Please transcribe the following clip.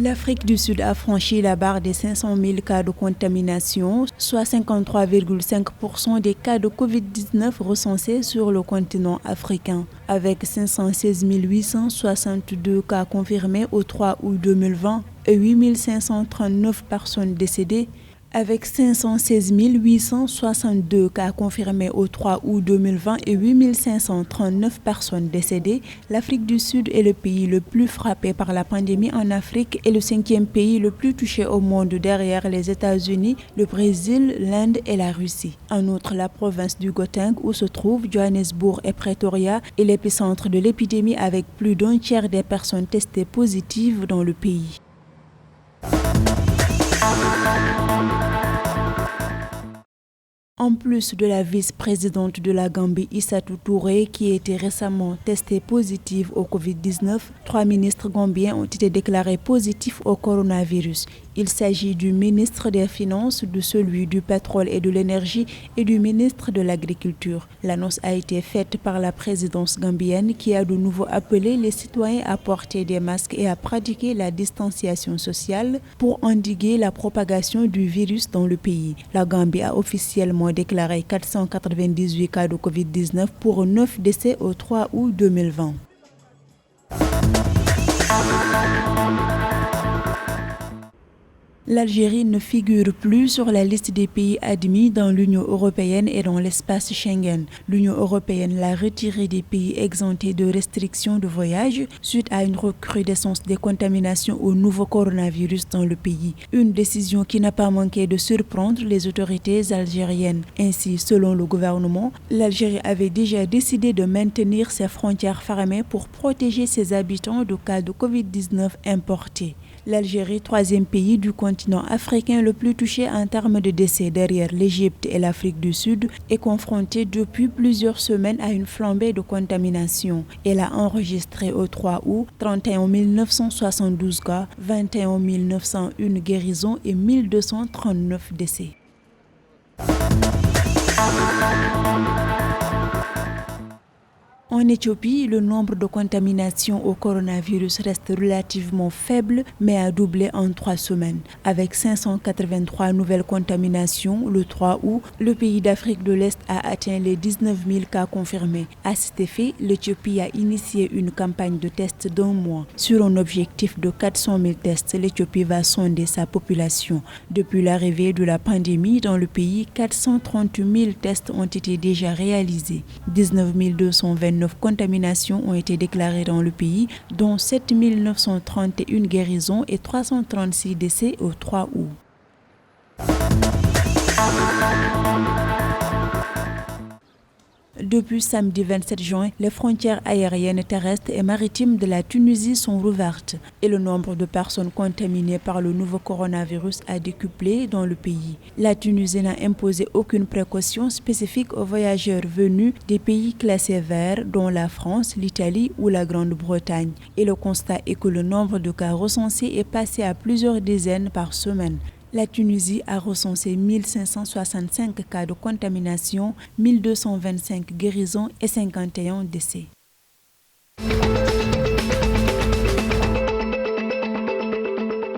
L'Afrique du Sud a franchi la barre des 500 000 cas de contamination, soit 53,5% des cas de Covid-19 recensés sur le continent africain. Avec 516 862 cas confirmés au 3 août 2020 et 8 539 personnes décédées, avec 516 862 cas confirmés au 3 août 2020 et 8 539 personnes décédées, l'Afrique du Sud est le pays le plus frappé par la pandémie en Afrique et le 5e pays le plus touché au monde derrière les États-Unis, le Brésil, l'Inde et la Russie. En outre, la province du Gauteng, où se trouvent Johannesburg et Pretoria, est l'épicentre de l'épidémie avec plus d'un tiers des personnes testées positives dans le pays. En plus de la vice-présidente de la Gambie, Issatou Touré, qui était récemment testée positive au Covid-19, 3 ministres gambiens ont été déclarés positifs au coronavirus. Il s'agit du ministre des Finances, de celui du Pétrole et de l'Énergie et du ministre de l'Agriculture. L'annonce a été faite par la présidence gambienne qui a de nouveau appelé les citoyens à porter des masques et à pratiquer la distanciation sociale pour endiguer la propagation du virus dans le pays. La Gambie a officiellement déclaré 498 cas de Covid-19 pour 9 décès au 3 août 2020. L'Algérie ne figure plus sur la liste des pays admis dans l'Union européenne et dans l'espace Schengen. L'Union européenne l'a retiré des pays exemptés de restrictions de voyage suite à une recrudescence des contaminations au nouveau coronavirus dans le pays. Une décision qui n'a pas manqué de surprendre les autorités algériennes. Ainsi, selon le gouvernement, l'Algérie avait déjà décidé de maintenir ses frontières fermées pour protéger ses habitants de cas de Covid-19 importés. L'Algérie, 3e pays du continent africain le plus touché en termes de décès derrière l'Égypte et l'Afrique du Sud, est confrontée depuis plusieurs semaines à une flambée de contamination. Elle a enregistré au 3 août 31 972 cas, 21 901 guérisons et 1239 décès. En Éthiopie, le nombre de contaminations au coronavirus reste relativement faible, mais a doublé en 3 semaines. Avec 583 nouvelles contaminations, le 3 août, le pays d'Afrique de l'Est a atteint les 19 000 cas confirmés. À cet effet, l'Éthiopie a initié une campagne de tests d'1 mois. Sur un objectif de 400 000 tests, l'Éthiopie va sonder sa population. Depuis l'arrivée de la pandémie dans le pays, 430 000 tests ont été déjà réalisés. 19 229 contaminations ont été déclarées dans le pays, dont 7 931 guérisons et 336 décès au 3 août. Depuis samedi 27 juin, les frontières aériennes, terrestres et maritimes de la Tunisie sont rouvertes et le nombre de personnes contaminées par le nouveau coronavirus a décuplé dans le pays. La Tunisie n'a imposé aucune précaution spécifique aux voyageurs venus des pays classés verts, dont la France, l'Italie ou la Grande-Bretagne. Et le constat est que le nombre de cas recensés est passé à plusieurs dizaines par semaine. La Tunisie a recensé 1565 cas de contamination, 1225 guérisons et 51 décès.